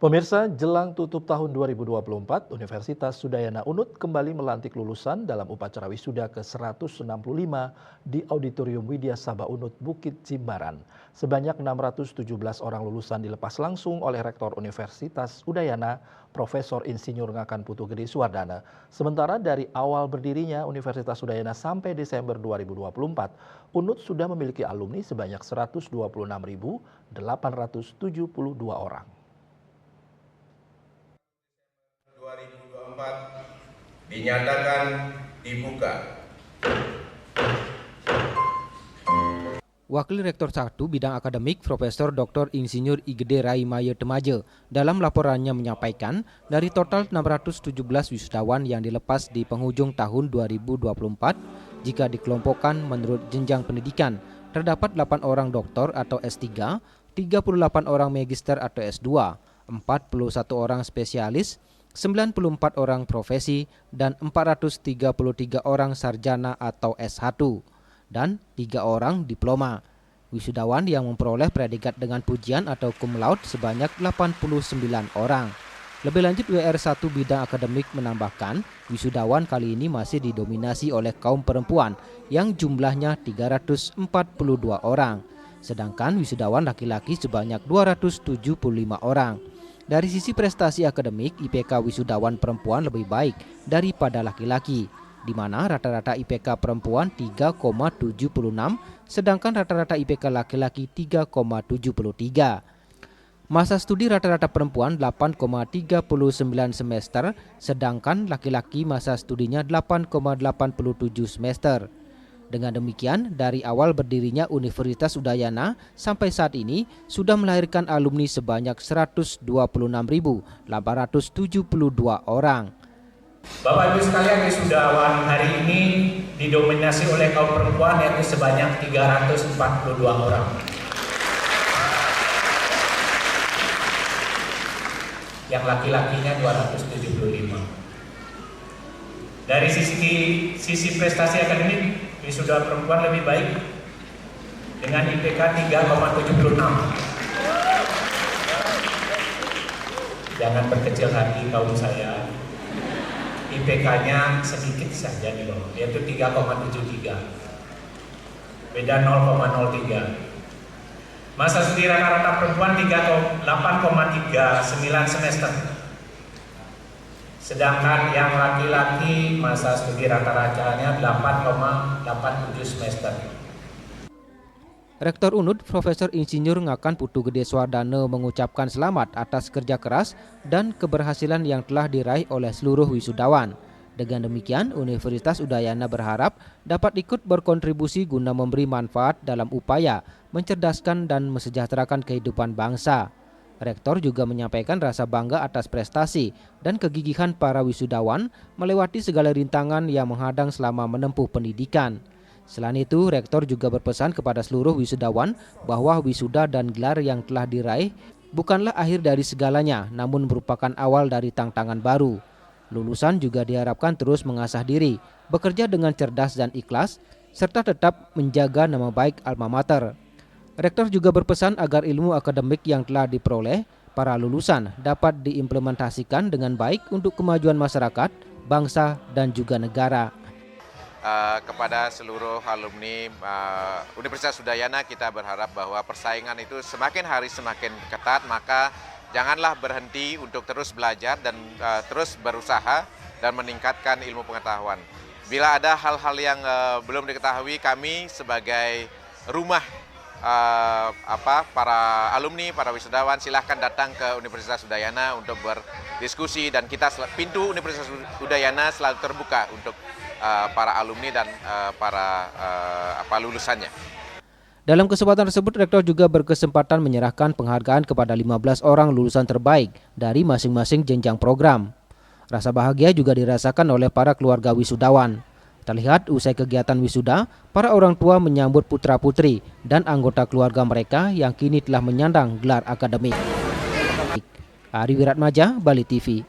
Pemirsa, jelang tutup tahun 2024, Universitas Udayana Unut kembali melantik lulusan dalam upacara wisuda ke-165 di Auditorium Widya Sabha Unut Bukit Jimbaran. Sebanyak 617 orang lulusan dilepas langsung oleh Rektor Universitas Udayana, Profesor Insinyur Ngakan Putu Gede Suwardana. Sementara dari awal berdirinya Universitas Udayana sampai Desember 2024, Unut sudah memiliki alumni sebanyak 126.872 orang. 2024 dinyatakan dibuka. Wakil Rektor 1 Bidang Akademik Profesor Dr. Insinyur Igede Raimaya Temaje dalam laporannya menyampaikan dari total 617 wisudawan yang dilepas di penghujung tahun 2024, jika dikelompokkan menurut jenjang pendidikan, terdapat 8 orang doktor atau S3, 38 orang magister atau S2, 41 orang spesialis, 94 orang profesi, dan 433 orang sarjana atau S1, dan 3 orang diploma. Wisudawan yang memperoleh predikat dengan pujian atau cum laude sebanyak 89 orang. Lebih lanjut, WR1 Bidang Akademik menambahkan, wisudawan kali ini masih didominasi oleh kaum perempuan yang jumlahnya 342 orang, sedangkan wisudawan laki-laki sebanyak 275 orang. Dari sisi prestasi akademik, IPK wisudawan perempuan lebih baik daripada laki-laki, di mana rata-rata IPK perempuan 3,76, sedangkan rata-rata IPK laki-laki 3,73. Masa studi rata-rata perempuan 8,39 semester, sedangkan laki-laki masa studinya 8,87 semester. Dengan demikian, dari awal berdirinya Universitas Udayana sampai saat ini sudah melahirkan alumni sebanyak 126.872 orang. Bapak Ibu sekalian, wisudawan hari ini didominasi oleh kaum perempuan yaitu sebanyak 342 orang. Yang laki-lakinya 275. Dari sisi prestasi akademik, wisuda perempuan lebih baik dengan IPK 3,76. Jangan berkecil hati kaum saya. IPK-nya sedikit saja di bawah, yaitu 3,73. Beda 0,03. Masa studi rata-rata perempuan 8,39 semester. Sedangkan yang laki-laki masa studi rata-ratanya 8,87 semester. Rektor Unut Profesor Insinyur Ngakan Putu Gede Suwardana mengucapkan selamat atas kerja keras dan keberhasilan yang telah diraih oleh seluruh wisudawan. Dengan demikian, Universitas Udayana berharap dapat ikut berkontribusi guna memberi manfaat dalam upaya mencerdaskan dan mesejahterakan kehidupan bangsa. Rektor juga menyampaikan rasa bangga atas prestasi dan kegigihan para wisudawan melewati segala rintangan yang menghadang selama menempuh pendidikan. Selain itu, Rektor juga berpesan kepada seluruh wisudawan bahwa wisuda dan gelar yang telah diraih bukanlah akhir dari segalanya, namun merupakan awal dari tantangan baru. Lulusan juga diharapkan terus mengasah diri, bekerja dengan cerdas dan ikhlas, serta tetap menjaga nama baik alma mater. Rektor juga berpesan agar ilmu akademik yang telah diperoleh para lulusan dapat diimplementasikan dengan baik untuk kemajuan masyarakat, bangsa, dan juga negara. Kepada seluruh alumni Universitas Udayana, kita berharap bahwa persaingan itu semakin hari semakin ketat, maka janganlah berhenti untuk terus belajar dan terus berusaha dan meningkatkan ilmu pengetahuan. Bila ada hal-hal yang belum diketahui, kami sebagai rumah para alumni, para wisudawan, silahkan datang ke Universitas Udayana untuk berdiskusi, dan pintu Universitas Udayana selalu terbuka untuk para alumni dan para lulusannya. Dalam kesempatan tersebut, Rektor juga berkesempatan menyerahkan penghargaan kepada 15 orang lulusan terbaik dari masing-masing jenjang program. Rasa bahagia juga dirasakan oleh para keluarga wisudawan. Terlihat usai kegiatan wisuda, para orang tua menyambut putra-putri dan anggota keluarga mereka yang kini telah menyandang gelar akademik. Ari Wiratmaja, Bali TV.